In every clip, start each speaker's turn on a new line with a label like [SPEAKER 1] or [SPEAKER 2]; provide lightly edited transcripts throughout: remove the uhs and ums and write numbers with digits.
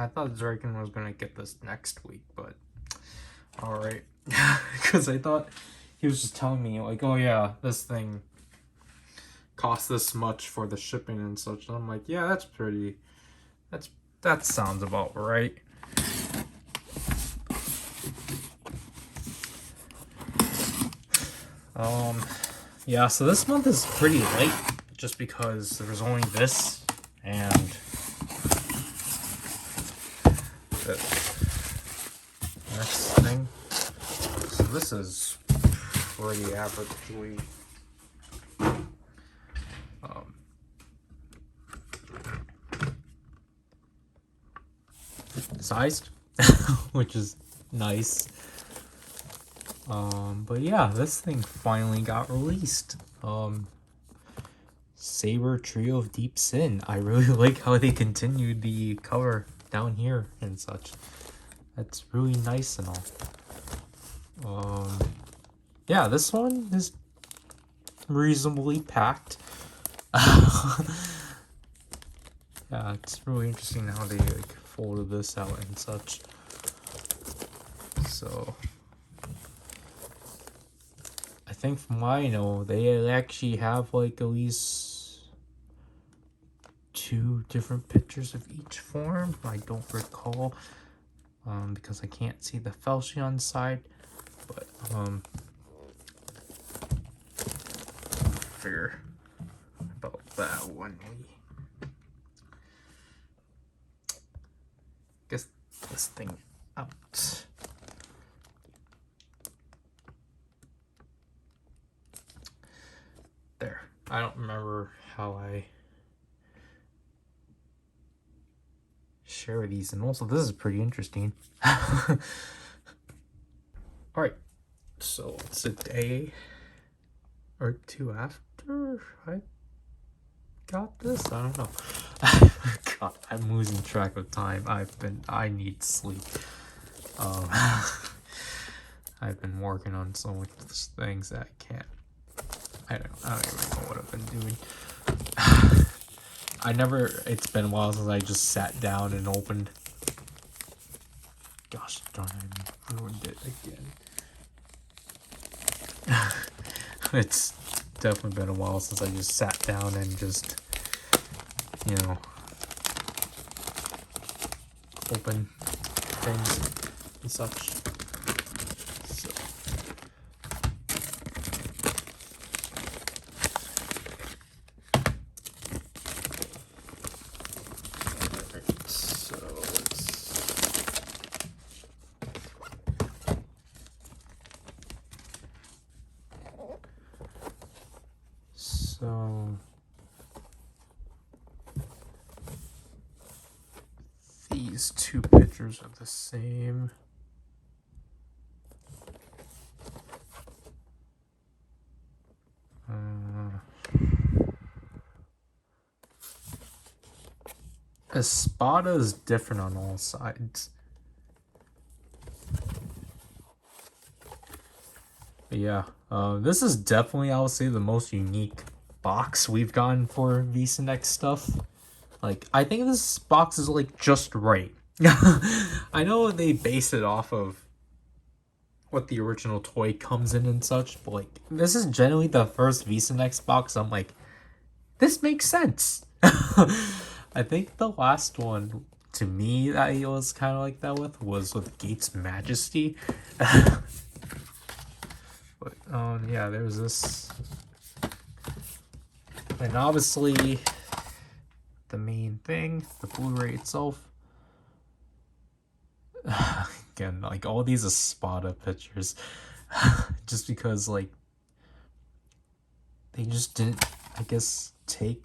[SPEAKER 1] I thought Draken was gonna get this next week, but alright. Because I thought he was just telling me, like, oh yeah, this thing costs this much for the shipping and such. And I'm like, yeah, that's pretty, that sounds about right. Yeah, so this month is pretty light just because there's only this and the next thing. So this is pretty averagely sized, which is nice. But yeah, this thing finally got released. Saber Trio of Deep Sin. I really like how they continued the cover down here and such. That's really nice and all. Yeah, this one is reasonably packed. Yeah, it's really interesting how they like folded this out and such. So I think from what I know, they actually have like at least 2 different pictures of each form. I don't recall, because I can't see the Falchion side, but figure about that one. Guess this thing out. There. I don't remember how I share these, and also this is pretty interesting. Alright, so it's a day or 2 after I got this. I don't know. God, I'm losing track of time. I need sleep. I've been working on so much things that I can't. I don't even know what I've been doing. It's been a while since I just sat down and opened. Gosh darn, I ruined it again. It's definitely been a while since I just sat down and just, you know, open things and such. So these 2 pictures are the same. Espada is different on all sides. But yeah, this is definitely, I would say, the most unique box we've gotten for VCNX stuff. Like, I think this box is like just right. I know they base it off of what the original toy comes in and such, but like, this is generally the first VCNX box I'm like, this makes sense. I think the last one to me that I was kind of like that was with Gates Majesty. But yeah, there's this, and obviously the main thing, the Blu-ray itself. Again, like all these Espada pictures, just because like they just didn't, I guess, take,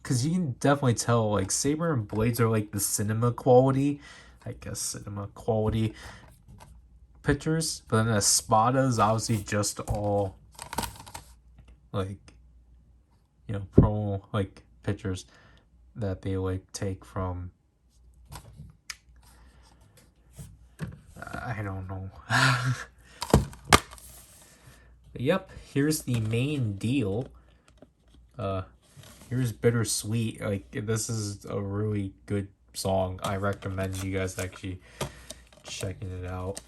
[SPEAKER 1] because you can definitely tell like Saber and Blades are like the cinema quality, I guess cinema quality pictures, but then Espada is obviously just all like, you know, promo like pictures that they like take from, I don't know. But yep, here's the main deal. Here's Bittersweet. Like, this is a really good song. I recommend you guys actually checking it out.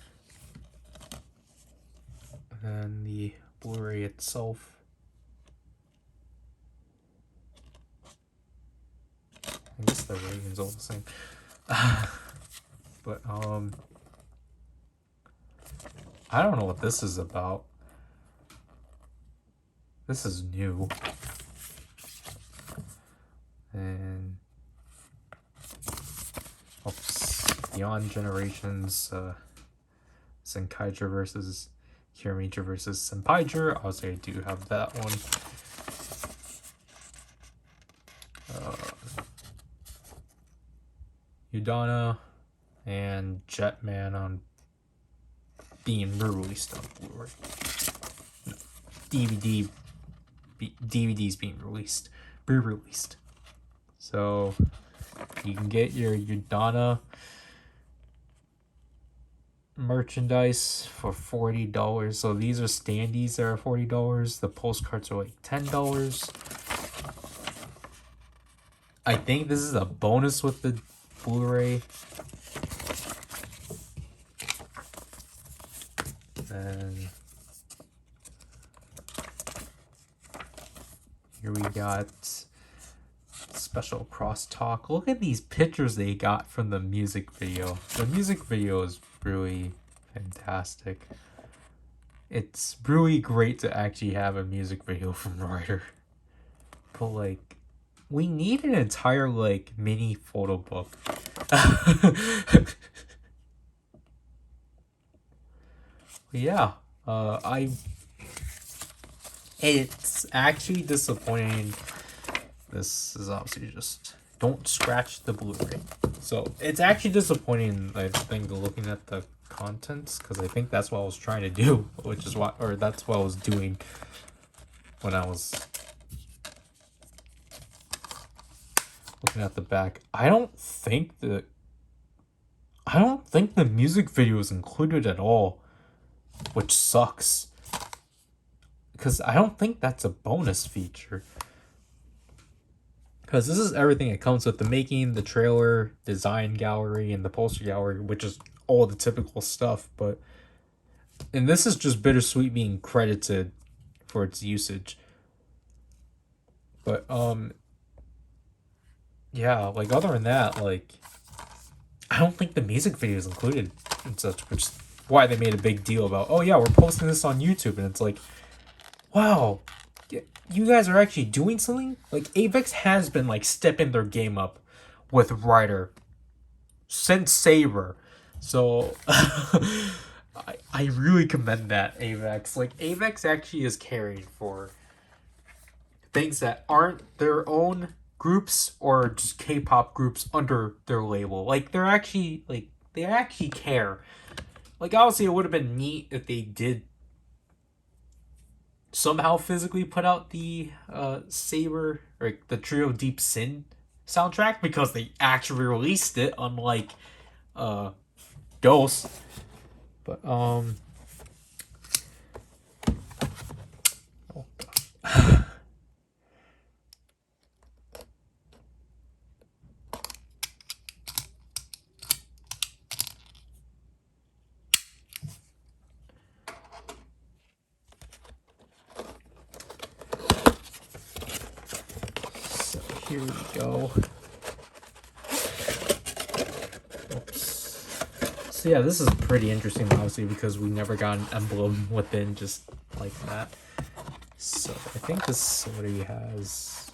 [SPEAKER 1] And the Blu-ray itself. I guess the rating's all the same. But I don't know what this is about. This is new. And Beyond Generations, Senkaiger versus Kirimichi versus Senpaiger. Obviously, I do have that one. Udana and Jetman on being released on Blu-ray. No, DVDs being re-released. So you can get your Udana merchandise for $40. So these are standees that are $40. The postcards are like $10. I think this is a bonus with the Blu-ray. And here we got special crosstalk. Look at these pictures they got from the music video. The music video is really fantastic. It's really great to actually have a music video from Rider. But like, we need an entire like mini photo book. Yeah, it's actually disappointing. This is obviously just don't scratch the Blu-ray. So it's actually disappointing, I think, looking at the contents, because I think that's what I was trying to do, which is what, or that's what I was doing when I was looking at the back. I don't think the music video is included at all, which sucks, because I don't think that's a bonus feature. Because this is everything it comes with: the making, the trailer, design gallery, and the poster gallery, which is all the typical stuff. And this is just Bittersweet being credited for its usage. But yeah, like other than that, like I don't think the music video is included and such, which is why they made a big deal about, oh yeah, we're posting this on YouTube. And it's like, wow, you guys are actually doing something. Like Avex has been like stepping their game up with Rider since Saber. So I really commend that, Avex. Like Avex actually is caring for things that aren't their own groups or just K-pop groups under their label. Like they actually care. Like obviously it would have been neat if they did somehow physically put out the Saber, or the Trio Deep Sin soundtrack, because they actually released it, unlike Ghost. But oh god. Here we go. Oops. So yeah, this is pretty interesting, obviously, because we never got an emblem within just like that. So I think this somebody has.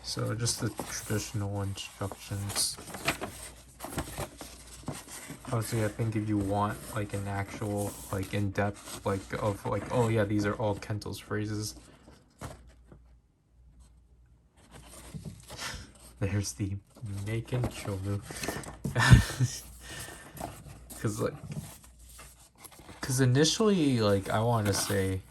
[SPEAKER 1] So just the traditional instructions. Obviously, I think if you want like an actual like in-depth like of like, oh yeah, these are all Kento's phrases. There's the Maken Chomu. Cause initially, like, I want to say,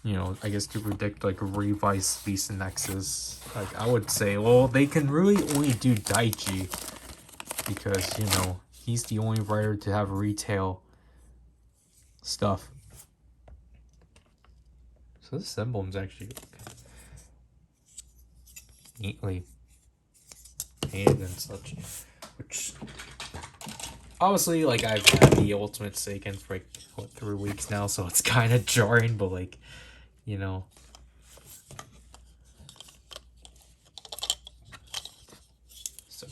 [SPEAKER 1] you know, I guess to predict like revised Beast and Nexus, like I would say, well, they can really only do Daichi, because, you know, he's the only writer to have retail stuff. So this emblem's actually neatly painted and such, which obviously, like, I've had the Ultimate Seiken for like what, 3 weeks now, so it's kind of jarring, but like, you know. So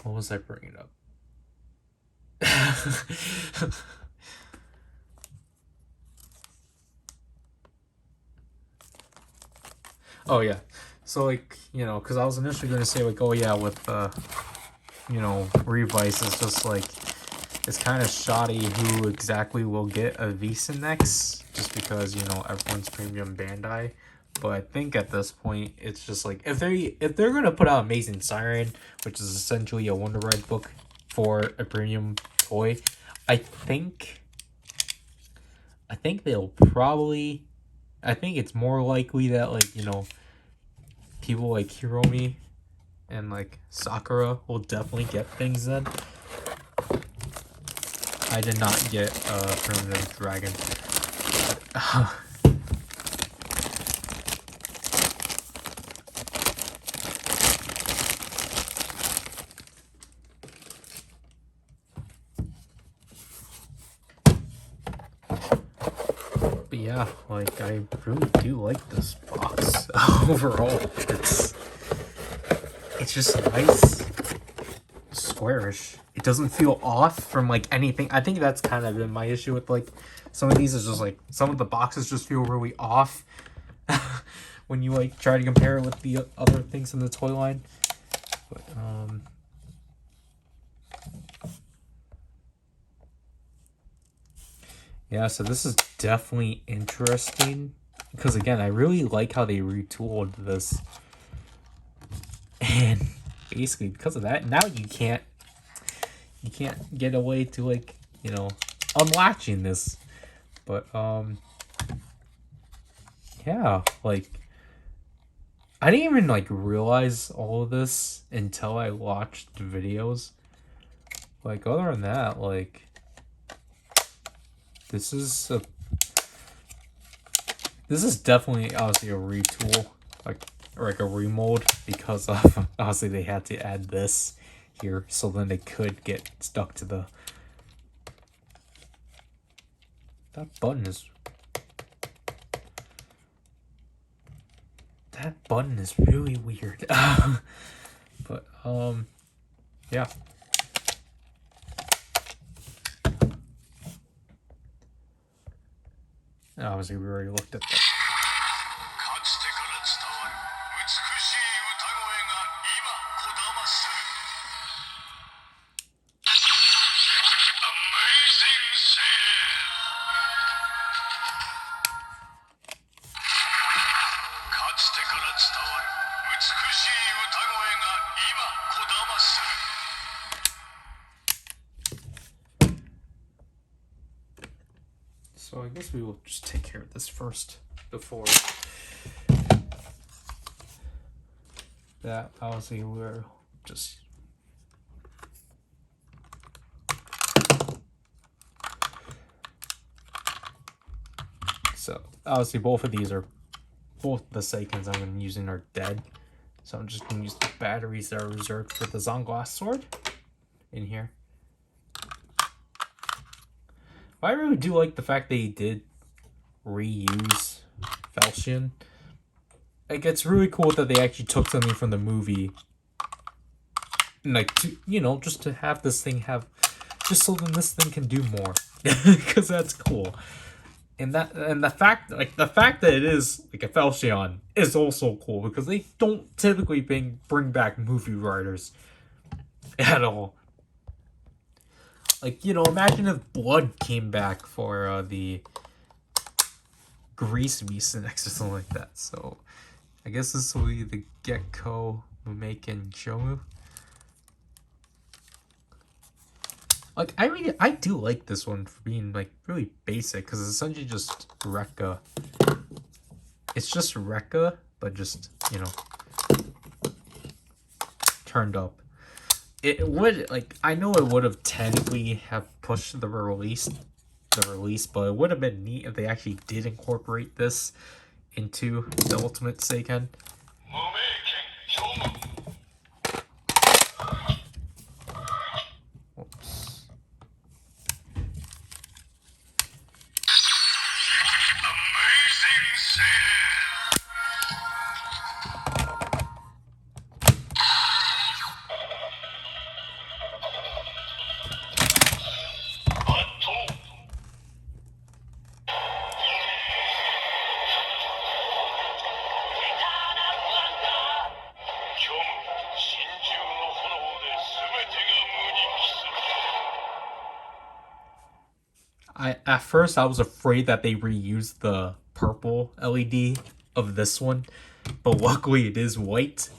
[SPEAKER 1] what was I bringing up? Oh yeah, so like, you know, because I was initially going to say like, oh yeah, with you know, Revice, it's just like, it's kind of shoddy who exactly will get a Visa next, just because, you know, everyone's premium Bandai. But I think at this point, it's just like, if they're gonna put out Amazing Siren, which is essentially a Wonder Red book for a premium toy, I think they'll probably, I think it's more likely that, like, you know, people like Hiromi and like Sakura will definitely get things then. I did not get Primitive Dragon. But yeah, like, I really do like this box overall. It's just nice, squarish. It doesn't feel off from like anything. I think that's kind of been my issue with like some of these, is just like some of the boxes just feel really off when you like try to compare it with the other things in the toy line. But yeah, so this is definitely interesting because, again, I really like how they retooled this. And basically because of that, now you can't get away to, like, you know, unlatching this. But yeah, like, I didn't even like realize all of this until I watched the videos. Like, other than that, like, this is definitely obviously a retool, like, or like a remold, because of obviously they had to add this here so then they could get stuck to the, that button is really weird. But yeah. Obviously we already looked at that. So I guess we will just take care of this first before that. Obviously we're just, so obviously both of these are, both the Seikens I'm using are dead. So I'm just going to use the batteries that are reserved for the Zonglass sword in here. I really do like the fact they did reuse Falchion. Like, it's really cool that they actually took something from the movie, and like, to, you know, just to have this thing have, just so then this thing can do more, because that's cool. And the fact that it is like a Falchion is also cool, because they don't typically bring back movie writers at all. Like, you know, imagine if Blood came back for the Grease Beast next or something like that. So I guess this will be the Gekko, Mumake, and Jomu. Like, I do like this one for being like really basic, because it's essentially just Rekka. It's just Rekka, but just, you know, turned up. It would, like, I know it would have technically have pushed the release, but it would have been neat if they actually did incorporate this into the Ultimate Seiken. Whoops. At first I was afraid that they reused the purple LED of this one, but luckily it is white.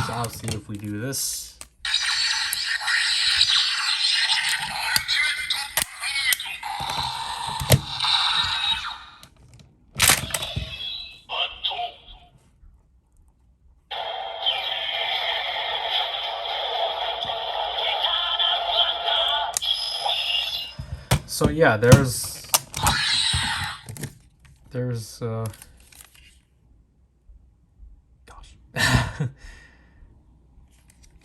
[SPEAKER 1] So I'll see if we do this. So yeah, there's gosh.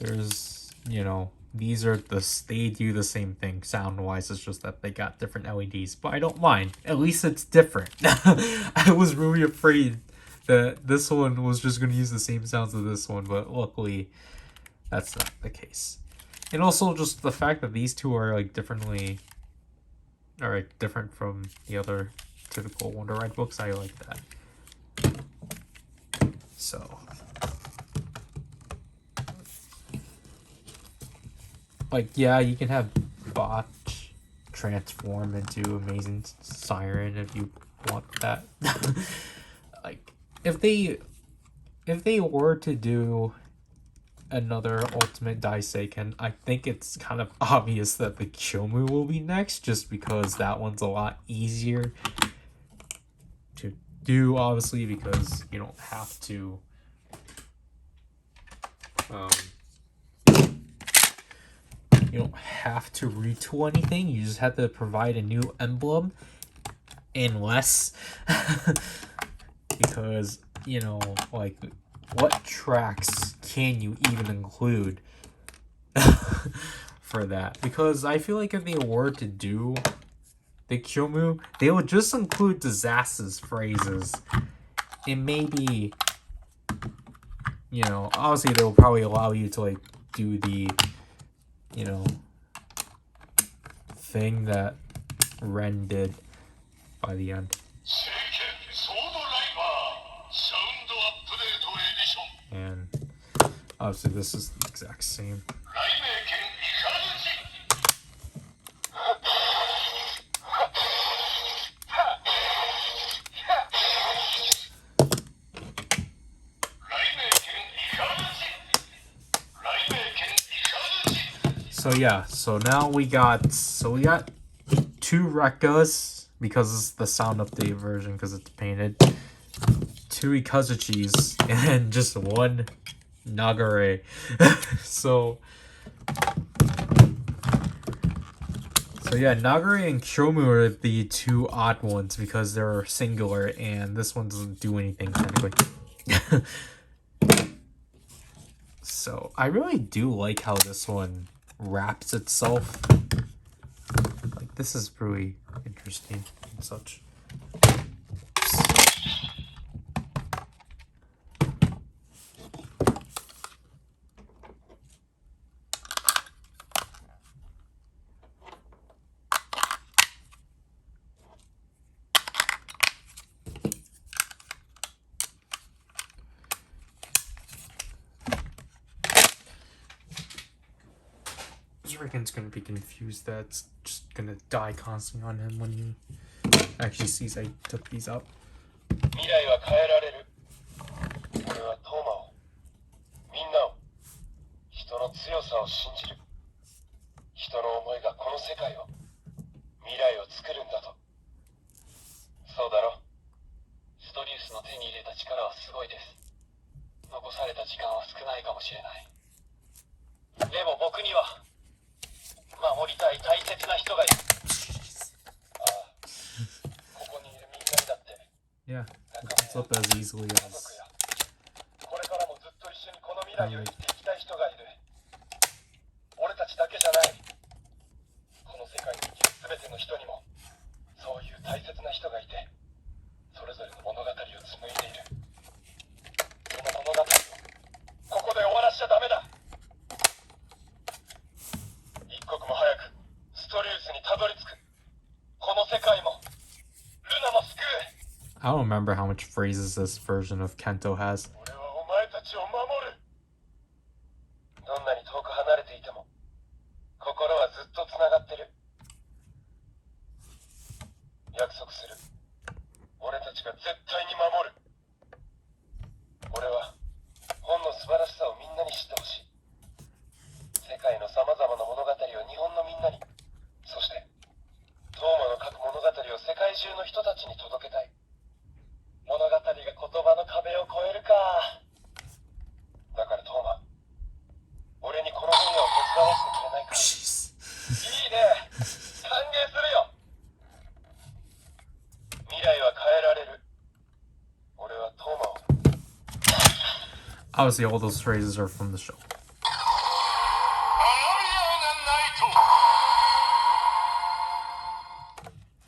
[SPEAKER 1] There's, you know, these are they do the same thing sound wise, it's just that they got different LEDs, but I don't mind. At least it's different. I was really afraid that this one was just going to use the same sounds as this one, but luckily that's not the case. And also just the fact that these two are like different from the other typical Wonder Ride books, I like that. So like, yeah, you can have Botch transform into Amazing Siren if you want that. Like, if they were to do another Ultimate Daiseiken, I think it's kind of obvious that the Kyomu will be next, just because that one's a lot easier to do, obviously, because you don't have to retool anything. You just have to provide a new emblem, unless because, you know, like, what tracks can you even include for that? Because I feel like if they were to do the Kyomu, they would just include Disaster's phrases. And maybe, you know, obviously they'll probably allow you to, like, do the, you know, thing that Ren did by the end. And obviously this is the exact same. So yeah, so now we got two Rekkas, because it's the sound update version because it's painted, two Ikazuchis, and just one Nagare. So yeah, Nagare and Kyomu are the two odd ones because they're singular, and this one doesn't do anything technically. So I really do like how this one wraps itself. Like, this is really interesting and such. Dragon's gonna be confused that it's just gonna die constantly on him when he actually sees I took these out.
[SPEAKER 2] 未来は変えられる。俺はトーマを、みんなを、人の強さを信じる。人の思いがこの世界を、未来を作るんだと。そうだろ。ストリウスの手に入れた力はすごいです。残された時間は少ないかもしれない。でも僕には守りたい大切な人がいる。ああ、ここにいるみんなにだって。
[SPEAKER 1] Yeah, it's up as easily as.
[SPEAKER 2] これからもずっと一緒にこの未来を生きていきたい人がいる。俺たちだけじゃない。この世界に生きる全ての人にもそういう大切な人がいて、それぞれの物語を紡いでいる。その物語をここで終わらしちゃダメだ。一刻も早くストリウスにたどり着く。この世界もルナも救う。
[SPEAKER 1] I don't remember how much phrases this version of Kento has.
[SPEAKER 2] 俺はお前たちを守る。どんなに遠く離れていても心はずっとつながってる。約束する。俺たちが絶対に守る。俺は本の素晴らしさをみんなに知ってほしい。世界のさまざまな物語を日本のみんなに、そしてトーマの書く物語を世界中の人たちに届けたい。物語が言葉の壁を越えるか。だからトーマ、俺にこの分野を手伝わせてくれないか。いいね、歓迎するよ。未来は変えられる。俺はトーマを。
[SPEAKER 1] Obviously, all those phrases are from the show.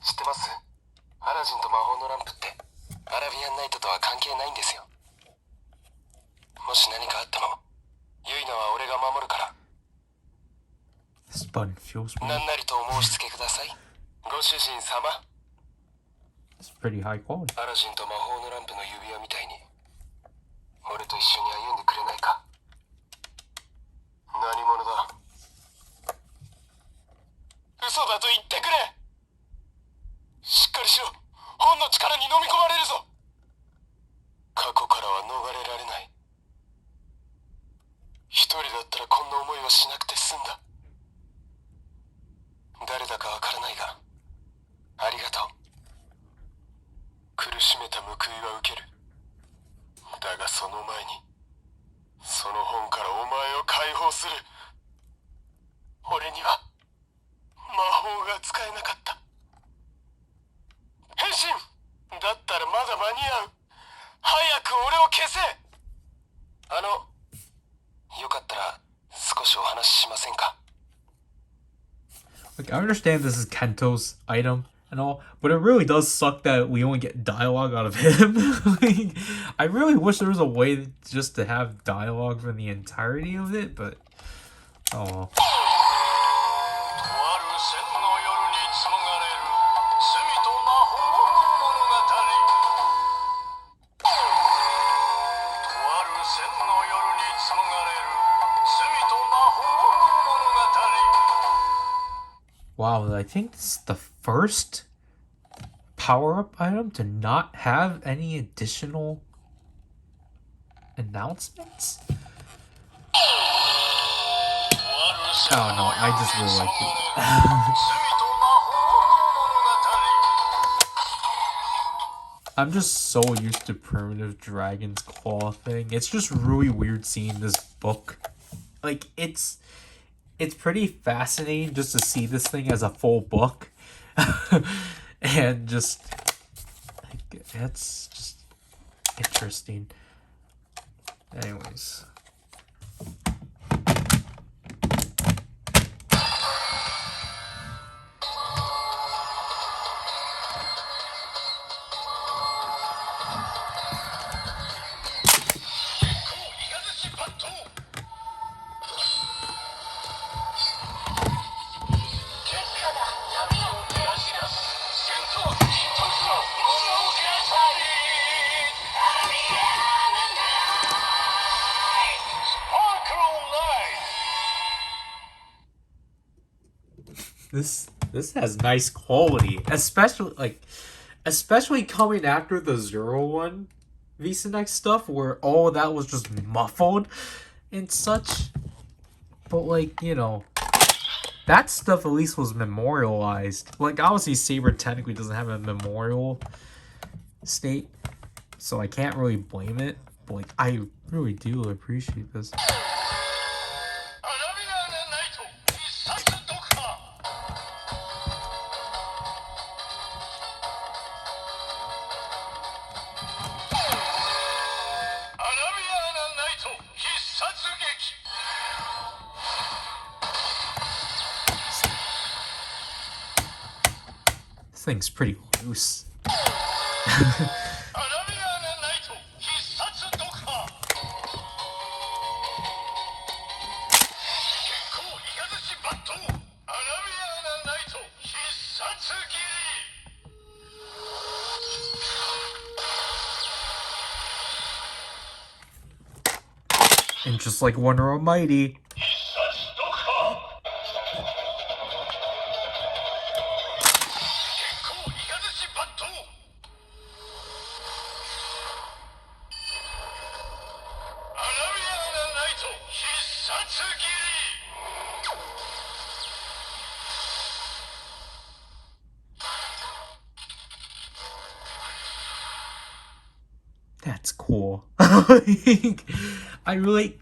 [SPEAKER 2] 知ってます？アラジンと魔法のランプってアラビアンナイトとは関係ないんですよ。もし何かあってもユイナは俺が守るから。
[SPEAKER 1] This button feels
[SPEAKER 2] 何
[SPEAKER 1] weird.
[SPEAKER 2] なりとお申し付けください。ご主人様。
[SPEAKER 1] It's pretty high quality.
[SPEAKER 2] アラジンと魔法のランプの指輪みたいに俺と一緒に歩んでくれないか。何者だ。嘘だと言ってくれ。しっかりしろ。本の力に飲み込まれるぞ。過去からは逃れられない。一人だったらこんな思いはしなくて済んだ。誰だかわからないがありがとう。苦しめた報いは受ける。だがその前にその本からお前を解放する。俺には魔法が使えなかった。変身だったらまだ間に合う。早く俺を消せ。よかったら少しお話ししませんか。
[SPEAKER 1] Like, I understand this is Kento's item and all, but it really does suck that we only get dialogue out of him. Like, I really wish there was a way just to have dialogue for the entirety of it, but oh. 'Wow, I think this is the first power-up item to not have any additional announcements? Oh no, I just really like it. I'm just so used to Primitive Dragon's Claw thing. It's just really weird seeing this book. Like, it's pretty fascinating just to see this thing as a full book. And just, like, it's just interesting. Anyways. This has nice quality, especially coming after the Zero One VSynX stuff, where all of that was just muffled and such. But like, you know, that stuff at least was memorialized. Like, obviously Saber technically doesn't have a memorial state, so I can't really blame it. But like, I really do appreciate this. This thing's pretty loose. And just like Wonder Almighty, that's cool. I really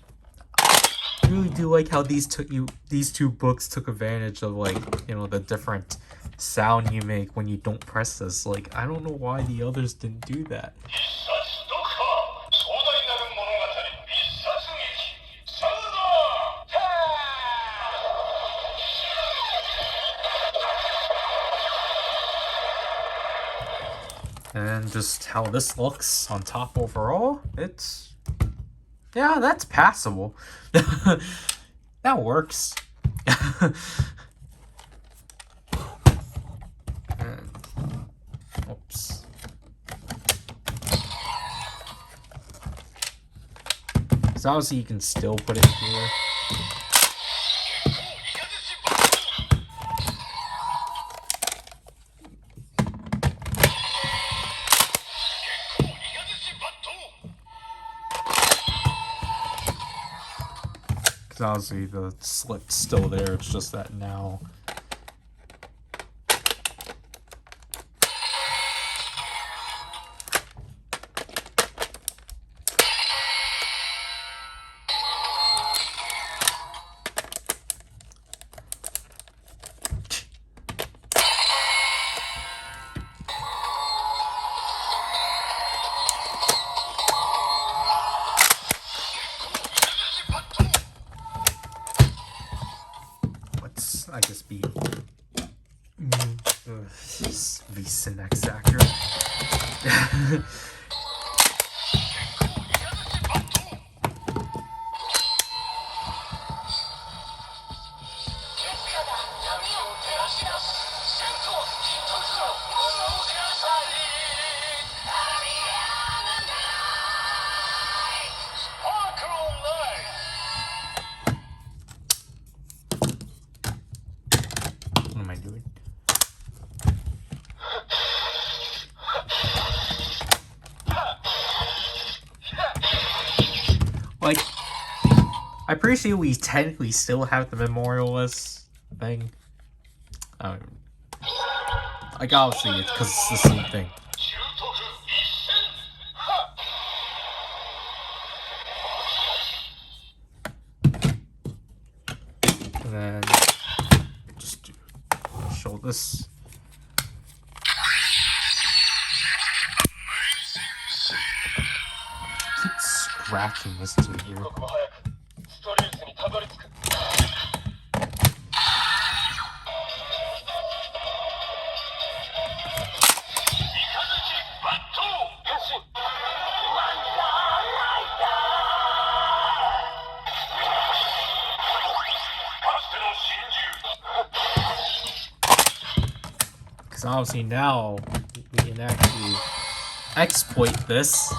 [SPEAKER 1] do like how these two books took advantage of, like, you know, the different sound you make when you don't press this. Like, I don't know why the others didn't do that. And just how this looks on top overall, it's, yeah, that's passable. That works. And, oops. So obviously you can still put it here. Obviously the slip's still there, it's just that now I just be VSynX actor. What am I doing? Like, I appreciate we technically still have the memorialist thing. Like, obviously it's because it's the same thing. And then just show this. Keep scratching this to here. Because obviously now we can actually exploit this.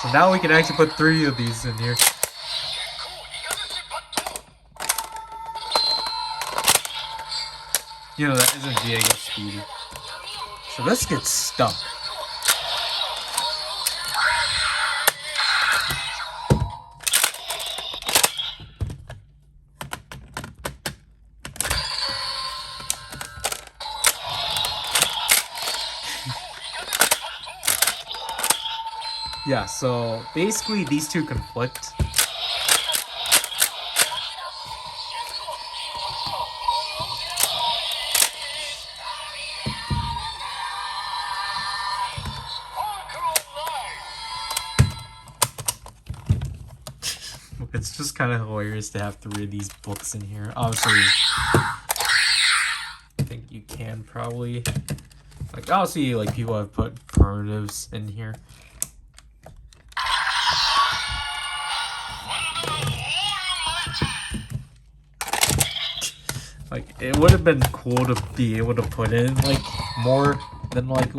[SPEAKER 1] So now we can actually put 3 of these in here. You know, that isn't Diego Speedy. So this gets stuck. Yeah, so basically these two conflict. It's just kind of hilarious to have three of these books in here. Obviously, I think you can probably, like, obviously, like, people have put primitives in here. Like, it would have been cool to be able to put in, like, more than, like,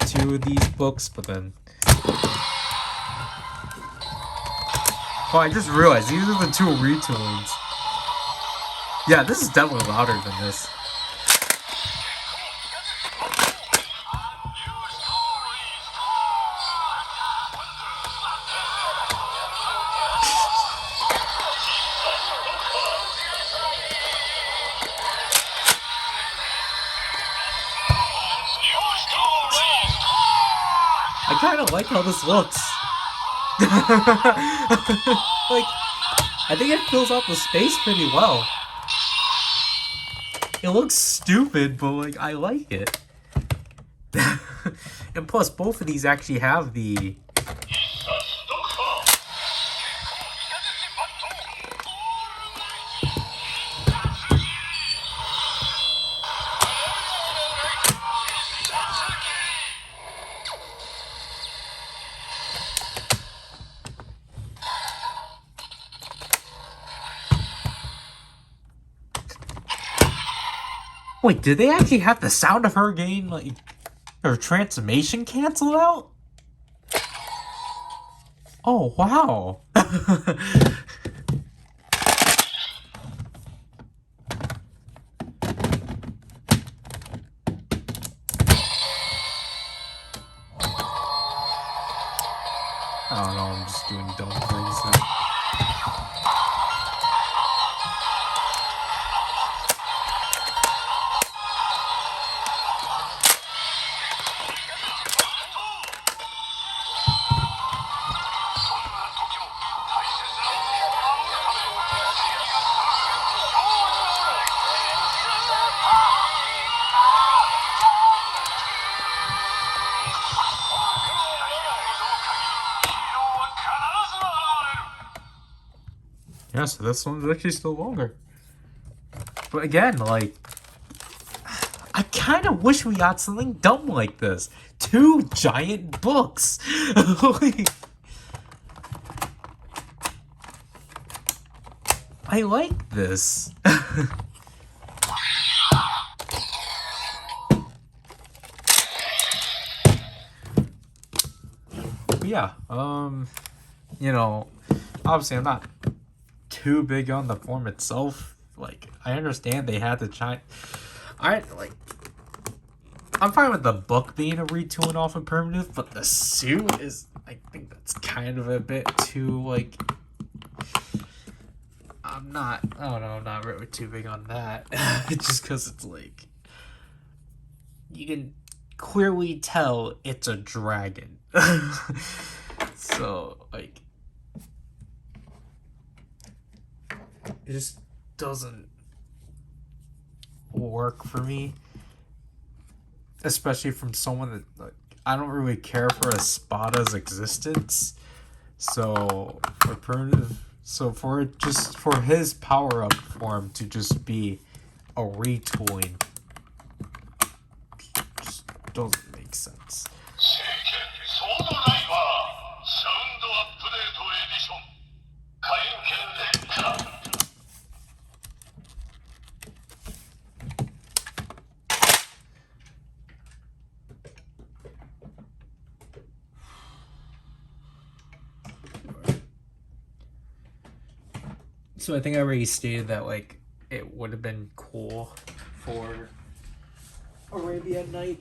[SPEAKER 1] two of these books, but then... Oh, I just realized, these are the two retoolings. Yeah, this is definitely louder than this. I kind of like how this looks. Like, I think it fills out the space pretty well. It looks stupid, but, like, I like it. And plus, both of these actually have the... Wait, did they actually have the sound of her getting, like, her transformation canceled out? Oh, wow. I don't know, I'm just doing dumb things now. Yeah, so this one's actually still longer. But again, like, I kind of wish we got something dumb like this. Two giant books. Like, I like this. Yeah, you know, obviously I'm not too big on the form itself. Like, I understand they had to try. I'm fine with the book being a retooling off of primitive, but the suit is, I think that's kind of a bit too, like, I don't know, I'm not really too big on that. Just because it's like, you can clearly tell it's a dragon. So, like, it just doesn't work for me. Especially from someone that, like, I don't really care for Espada's existence. So, for primitive, so for it just, for his power-up form to just be a retooling just doesn't make sense. So I think I already stated that, like, it would have been cool for Arabian Night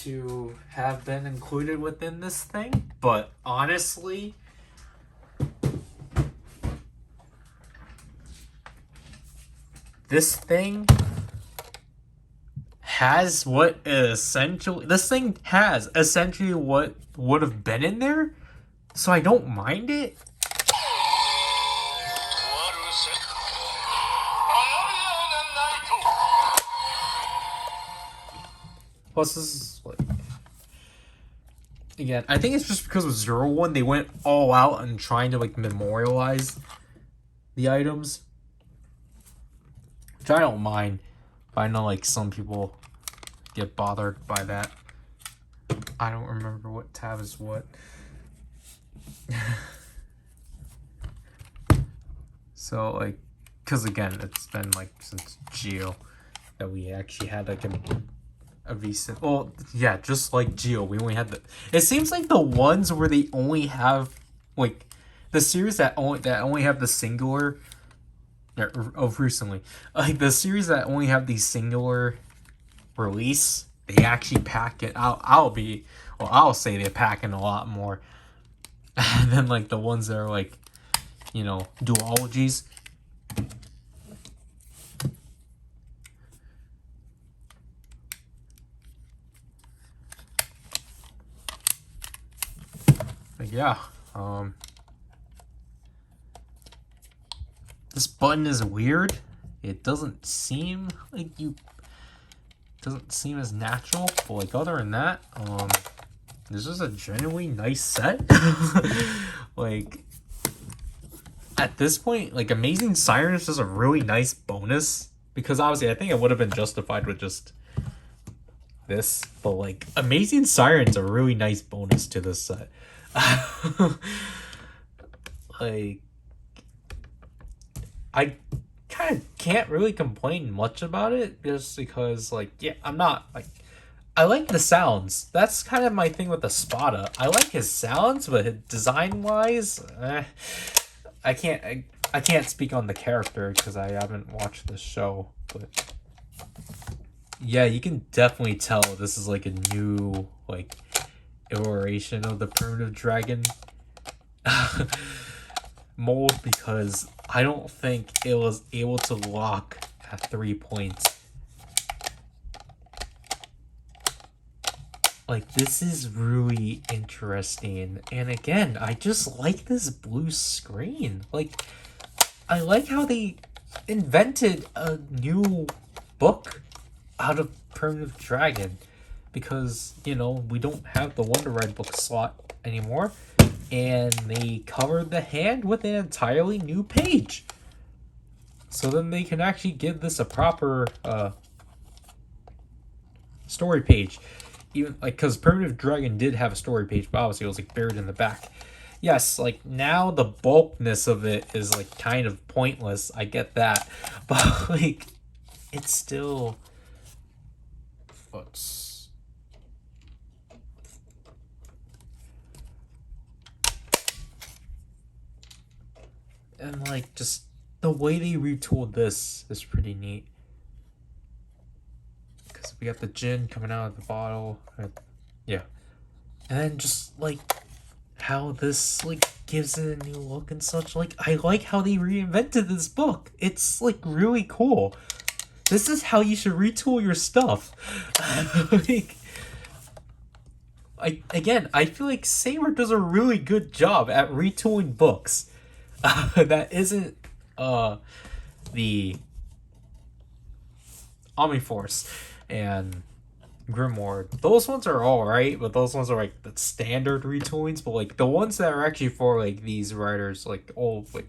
[SPEAKER 1] to have been included within this thing, but honestly, this thing has what essentially what would have been in there, so I don't mind it. Plus, this is like, again, I think it's just because with 01 they went all out and trying to like memorialize the items, which I don't mind, but I know like some people get bothered by that. I don't remember what tab is what. So like, because again, it's been like since Geo that we actually had like a recent. Well, yeah, just like Geo, we only had the. It seems like the ones where they only have like the series that only have the singular. Of recently, like the series that only have the singular release, they actually pack it out. I'll say they pack in a lot more than like the ones that are like, you know, duologies. But yeah, this button is weird. It doesn't seem as natural, but like other than that, this is a genuinely nice set. Like at this point, like Amazing Siren is just a really nice bonus, because obviously I think it would have been justified with just this, but like Amazing Siren's a really nice bonus to this set. Like I kind of can't really complain much about it, just because like, yeah, I'm not like, I like the sounds. That's kind of my thing with the Spada. I like his sounds, but design wise, I can't speak on the character because I haven't watched the show. But yeah, you can definitely tell this is like a new like iteration of the Primitive Dragon mold, because I don't think it was able to lock at 3 points. Like, this is really interesting. And again, I just like this blue screen. Like, I like how they invented a new book out of Primitive Dragon. Because, you know, we don't have the Wonder Red book slot anymore. And they covered the hand with an entirely new page. So then they can actually give this a proper story page. Even like, because Primitive Dragon did have a story page, but obviously it was like buried in the back. Yes, like now the bulkness of it is like kind of pointless. I get that, but like it's still what's and like just the way they retooled this is pretty neat. Because we got the gin coming out of the bottle. Yeah. And then just like how this like gives it a new look and such. Like, I like how they reinvented this book. It's like really cool. This is how you should retool your stuff. Like, I feel like Saber does a really good job at retooling books. That isn't the Omniforce and Grimoire. Those ones are alright, but those ones are like the standard retoolings. But like the ones that are actually for like these writers, like like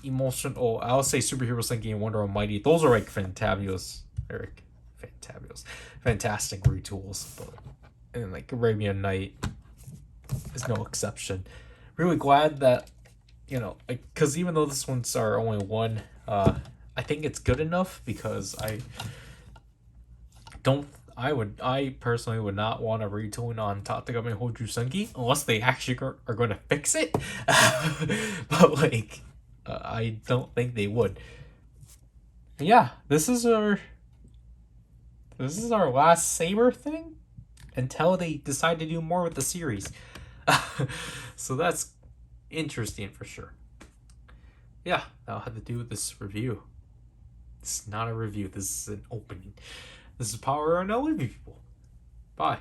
[SPEAKER 1] emotional, I'll say Superhero Senki and Wonder Almighty, those are like fantabulous, fantastic retools. But and like Arabian Night is no exception. Really glad that, you know, because even though this one's our only one, I think it's good enough, because I personally would not want a retooling on Tatagami Hoju Senki unless they actually are going to fix it. But like, I don't think they would. But yeah, this is our This is our last Saber thing until they decide to do more with the series. So that's interesting for sure. Yeah, that'll have to do with this review. It's not a review, this is an opening. This is Power and I love you people. Bye.